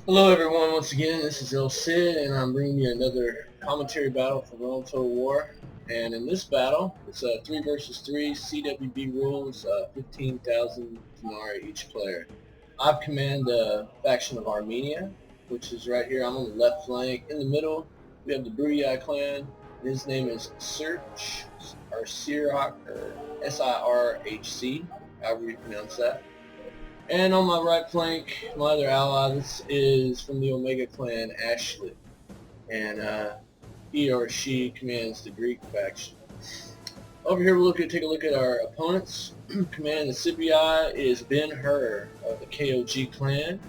Hello everyone, once again this is ElCid and I'm bringing you another commentary battle for Rome Total War. And in this battle, it's a 3 versus 3 CWB rules, 15,000 denarii each player. I command the faction of Armenia, which is right here. I'm on the left flank. In the middle, we have the Brutii clan. His name is srhc, or srhc, or srhc, however you pronounce that. And on my right flank, my other ally, this is from the Omega clan, Ashley. And he or she commands the Greek faction. Over here we'll take a look at our opponents. Commanding the Scipii is BenHur of the KOG clan.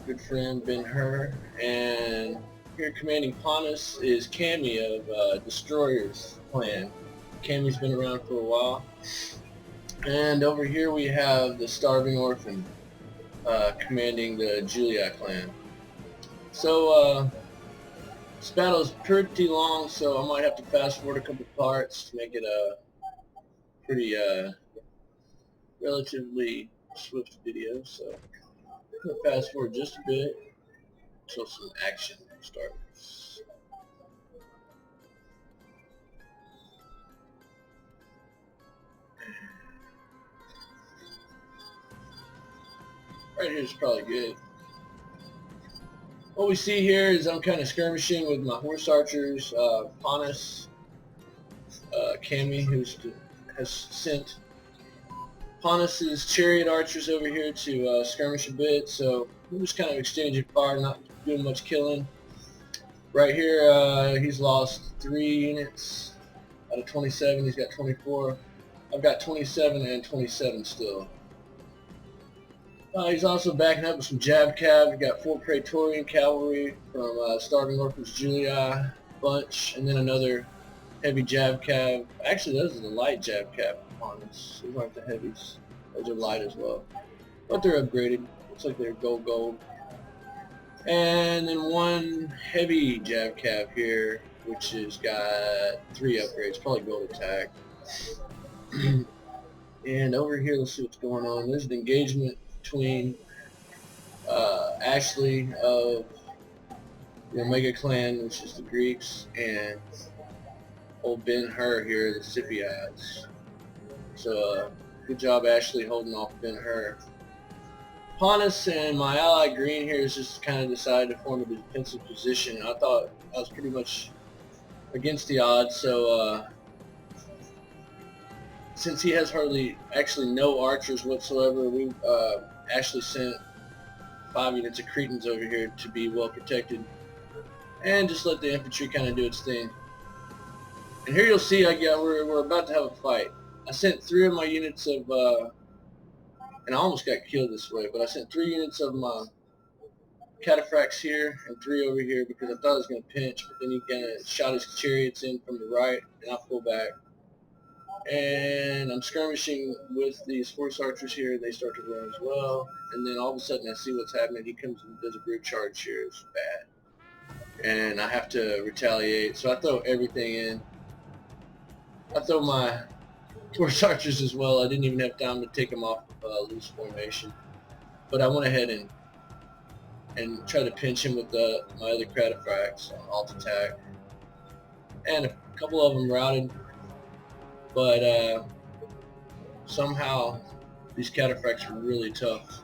Good friend BenHur. And here commanding Pontus is Cammy of Destroyer's clan. Cammy's been around for a while. And over here we have the aStarvingOrphan commanding the Julii clan. So this battle is pretty long, so I might have to fast forward a couple parts to make it a pretty relatively swift video. So I'm going to fast forward just a bit until some action starts. Right here is probably good. What we see here is I'm kind of skirmishing with my horse archers, Pontus, Cammy, who has sent Pontus's chariot archers over here to skirmish a bit, so we're just kind of exchanging fire, not doing much killing. Right here, he's lost 3 units out of 27. He's got 24. I've got 27 and 27 still. He's also backing up with some Jab Cav. We've got 4 Praetorian cavalry from aStarvingOrphan's Julii bunch, and then another heavy Jab Cav. Actually, those are the light Jab Cav on us. Those aren't the heavies. Those are light as well. But they're upgraded. Looks like they're gold. And then 1 heavy Jab Cav here, which has got 3 upgrades, probably gold attack. And over here, let's see what's going on. There's an engagement between Ashley of the Omega clan, which is the Greeks, and old BenHur here, the Scipiites. So good job Ashley holding off BenHur. Pontus and my ally Green here has just kind of decided to form a defensive position. I thought I was pretty much against the odds, so since he has actually no archers whatsoever, we Ashley sent 5 units of Cretans over here to be well protected and just let the infantry kind of do its thing. And here you'll see we're about to have a fight. I sent 3 of my units of, and I almost got killed this way, but I sent 3 units of my cataphracts here and 3 over here because I thought I was going to pinch, but then he kind of shot his chariots in from the right, and I pulled back. And I'm skirmishing with these horse archers here. They start to run as well. And then all of a sudden I see what's happening. He comes and does a brute charge here. It's bad. And I have to retaliate. So I throw everything in. I throw my horse archers as well. I didn't even have time to take them off loose formation. But I went ahead and tried to pinch him with my other cataphracts on alt attack. And a couple of them routed. But somehow these cataphracts are really tough.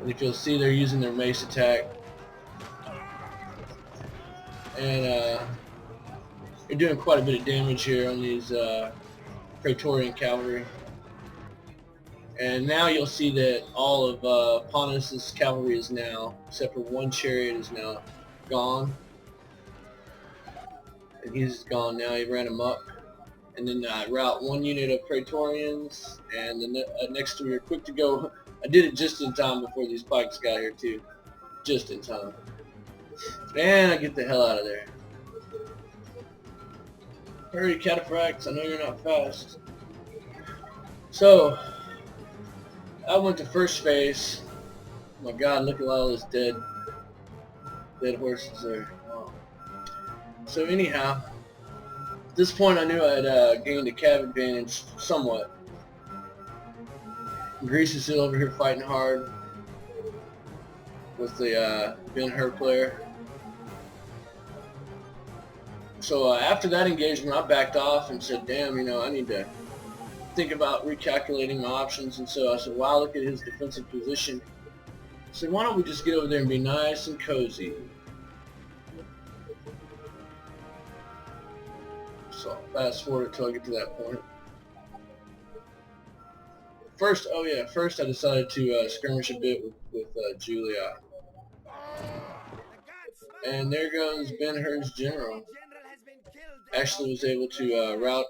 And if you'll see, they're using their mace attack. And they're doing quite a bit of damage here on these Praetorian cavalry. And now you'll see that all of Pontus's cavalry is now, except for 1 chariot, is now gone. And he's gone now. He ran amok. And then I route 1 unit of Praetorians, and the next 2 are quick to go. I did it just in time before these pikes got here too. Just in time. And I get the hell out of there. Hurry, cataphracts, I know you're not fast. So, I went to first phase. Oh my god, look at all those dead horses there. Wow. So anyhow, at this point I knew I had gained a cav advantage somewhat. Greece is still over here fighting hard. with the BenHur player. So after that engagement, I backed off and said, damn, you know, I need to think about recalculating my options. And so I said, wow, look at his defensive position. I said, why don't we just get over there and be nice and cozy? So fast forward until I get to that point. First, oh yeah, first I decided to skirmish a bit with Julii. And there goes BenHur's general. Actually was able to rout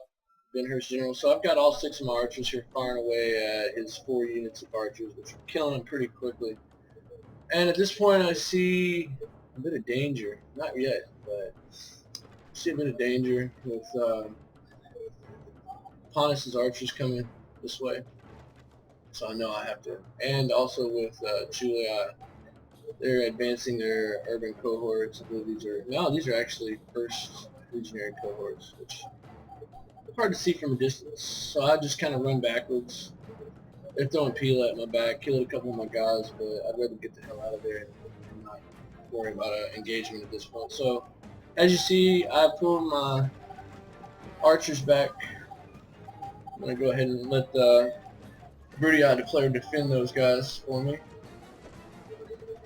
BenHur's general. So I've got all 6 of my archers here firing away at his 4 units of archers, which are killing him pretty quickly. And at this point I see a bit of danger. Not yet, but I see a bit of danger with Pontus's archers coming this way. So I know I have to. And also with Julii, they're advancing their urban cohorts. I believe these are actually 1st legionary cohorts, which is hard to see from a distance. So I just kind of run backwards. They're throwing peel at my back, killed a couple of my guys, but I'd rather get the hell out of there and not worry about an engagement at this point. So as you see, I pull my archers back. I'm going to go ahead and let the Brutii declare defend those guys for me.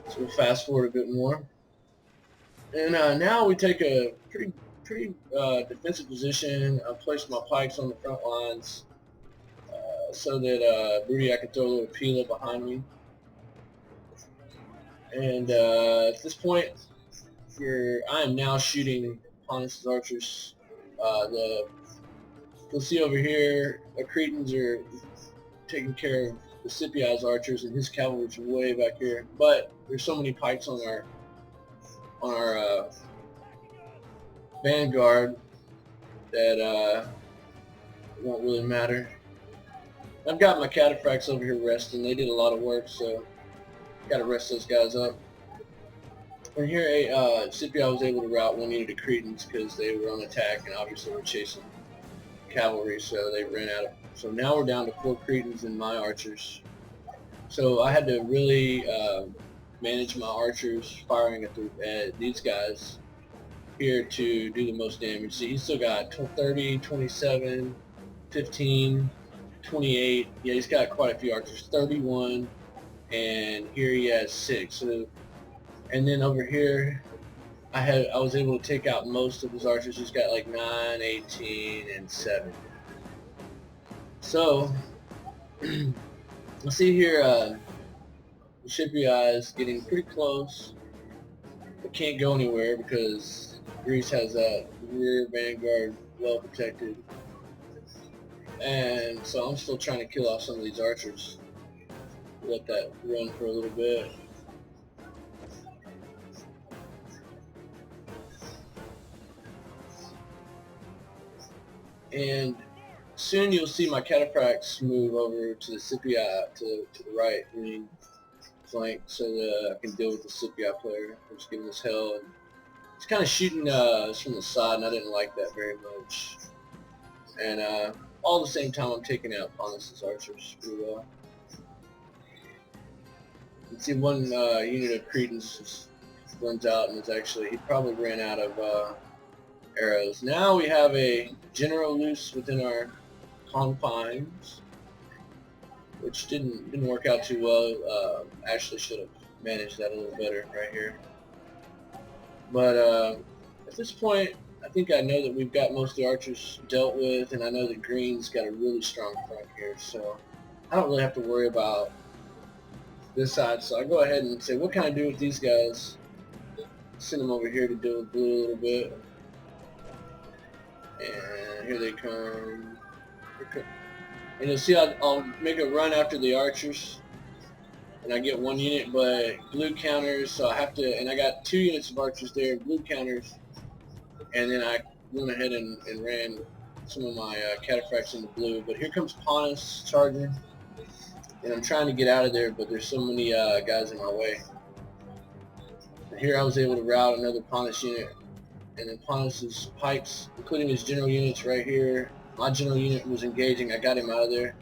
So we'll fast forward a bit more. And now we take a pretty defensive position. I placed my pikes on the front lines so that Brutii can throw a little peel behind me. And at this point, I am now shooting Pontus' archers. You'll see over here, the Cretans are taking care of the Scipii's archers, and his cavalry's way back here. But there's so many pikes on our vanguard that it won't really matter. I've got my cataphracts over here resting. They did a lot of work, so got to rest those guys up. And here, Scipii was able to rout 1 unit of Cretans because they were on attack and obviously were chasing cavalry, so they ran out of. So now we're down to 4 Cretans and my archers. So I had to really manage my archers firing at these guys here to do the most damage. See, he's still got 30, 27, 15, 28. Yeah, he's got quite a few archers. 31, and here he has 6. So, and then over here, I was able to take out most of his archers. He's got like 9, 18, and 7. So, let's see here, the Scipii is getting pretty close. It can't go anywhere because Greece has that rear vanguard well protected. And so I'm still trying to kill off some of these archers. Let that run for a little bit. And soon you'll see my cataphracts move over to the Scipii to the right, meaning flank, so that I can deal with the Scipii player who's giving us hell. And it's kind of shooting us from the side, and I didn't like that very much. And all at the same time, I'm taking out Pontus' archers pretty well. You can see 1 unit of Cretans just runs out, and he probably ran out of arrows. Now we have a general loose within our confines, which didn't work out too well. Ashley should have managed that a little better right here. But at this point, I think I know that we've got most of the archers dealt with, and I know that Green's got a really strong front here, so I don't really have to worry about this side. So I go ahead and say, what can I do with these guys? Send them over here to deal with blue a little bit. And here they come. And you'll see I'll make a run after the archers, and I get 1 unit, but blue counters, so I have to, and I got 2 units of archers there, blue counters, and then I went ahead and ran some of my cataphracts into blue. But here comes Pontus charging, and I'm trying to get out of there, but there's so many guys in my way. And here I was able to rout another Pontus unit, and then Pontus' pikes, including his general units right here. My general unit was engaging. I got him out of there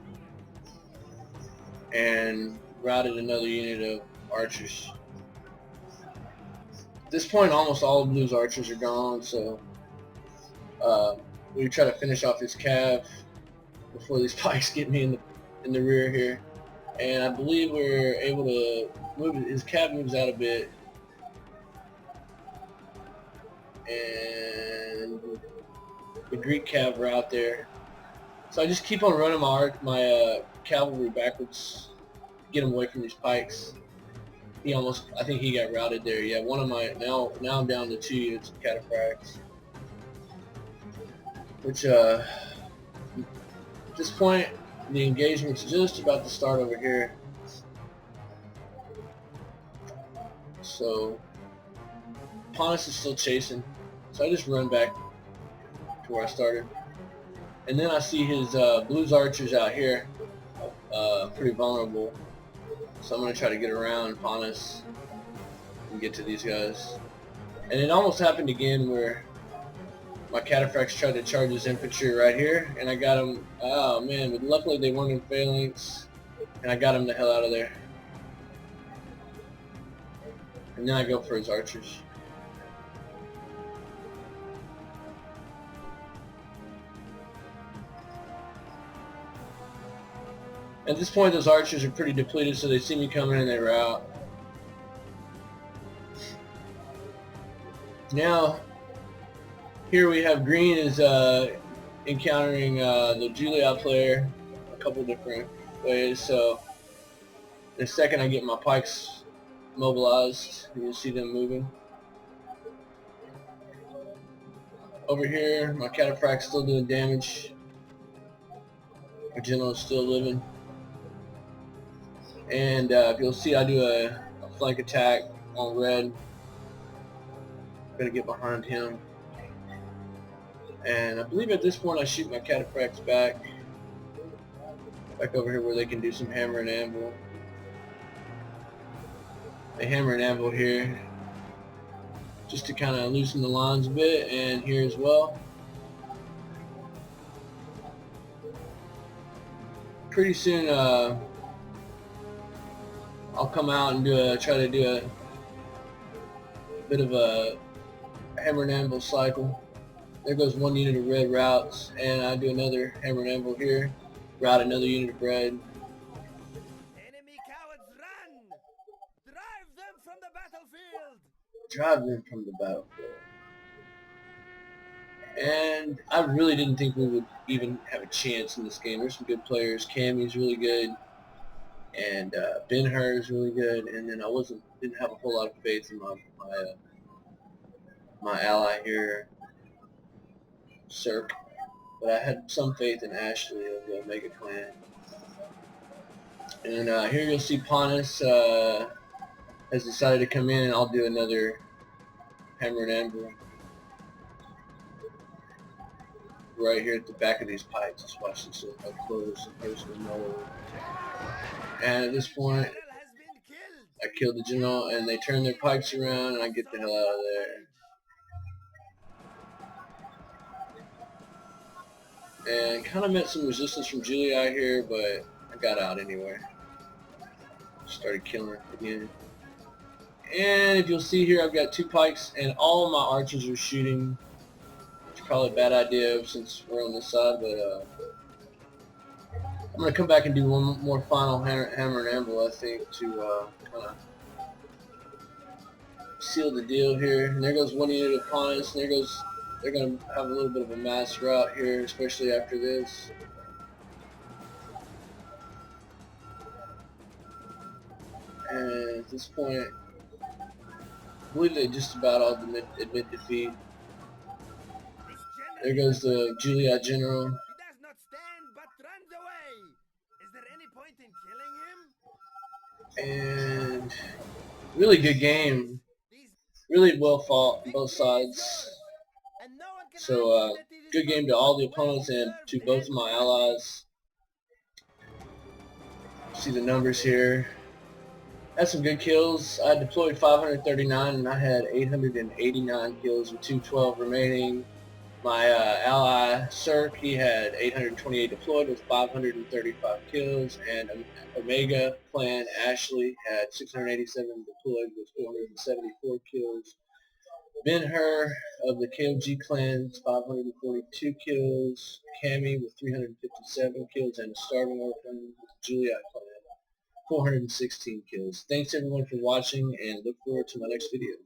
and routed another unit of archers. At this point, almost all of Blue's archers are gone, so we try to finish off his cav before these pikes get me in the rear here. And I believe we're able to move, his cav moves out a bit. And the Greek cav are out there. So I just keep on running my cavalry backwards, get him away from these pikes. He almost, I think he got routed there. Yeah, one of my, now I'm down to 2 units of cataphracts. Which, at this point, the engagement's just about to start over here. So, Pontus is still chasing. So I just run back to where I started. And then I see his Blues archers out here, pretty vulnerable. So I'm going to try to get around Pontus and get to these guys. And it almost happened again where my cataphracts tried to charge his infantry right here, and I got him. Oh man, but luckily they weren't in phalanx, and I got him the hell out of there. And then I go for his archers. At this point, those archers are pretty depleted, so they see me coming and they rout. Now, here we have green is encountering the Julii player a couple different ways. So, in a second, I get my pikes mobilized. You'll see them moving. Over here, my cataphract's still doing damage. My general's still living. And if you'll see, I do a flank attack on red. I'm gonna get behind him. And I believe at this point I shoot my cataphracts back over here where they can do some hammer and anvil. They hammer and anvil here just to kind of loosen the lines a bit, and here as well. Pretty soon I'll come out and try to do a bit of a hammer and anvil cycle. There goes one unit of red routes, and I do another hammer and anvil here, route another unit of red. Enemy cowards run! Drive them from the battlefield! Drive them from the battlefield. And I really didn't think we would even have a chance in this game. There's some good players. Cammy's really good, and BenHur is really good. And then I didn't have a whole lot of faith in my ally here, srhc, but I had some faith in Ashley of the Omega Clan. And here you'll see Pontus has decided to come in, and I'll do another hammer and anvil right here at the back of these pipes. Just watch this up close and personal mode. And at this point, I killed the general, and they turn their pikes around, and I get the hell out of there. And kind of met some resistance from Julii here, but I got out anyway. Started killing her again. And if you'll see here, I've got 2 pikes, and all of my archers are shooting. It's probably a bad idea since we're on this side, but I'm going to come back and do one more final hammer and anvil, I think, to kind of seal the deal here. And there goes one unit of Pontus, and there goes. They're going to have a little bit of a mass rout here, especially after this. And at this point, I believe they just about all admit defeat. There goes the Julii general. He does not stand but runs away. Is there any point in killing him? And really good game. Really well fought on both sides. So good game to all the opponents and to both of my allies. See the numbers here. Had some good kills. I deployed 539 and I had 889 kills with 212 remaining. My ally srhc, he had 828 deployed with 535 kills, and Omega clan Ashley had 687 deployed with 474 kills BenHur of the KOG clan, 542 kills. Cammy with 357 kills, and aStarvingOrphan, Julii clan, 416 kills. Thanks everyone for watching, and look forward to my next video.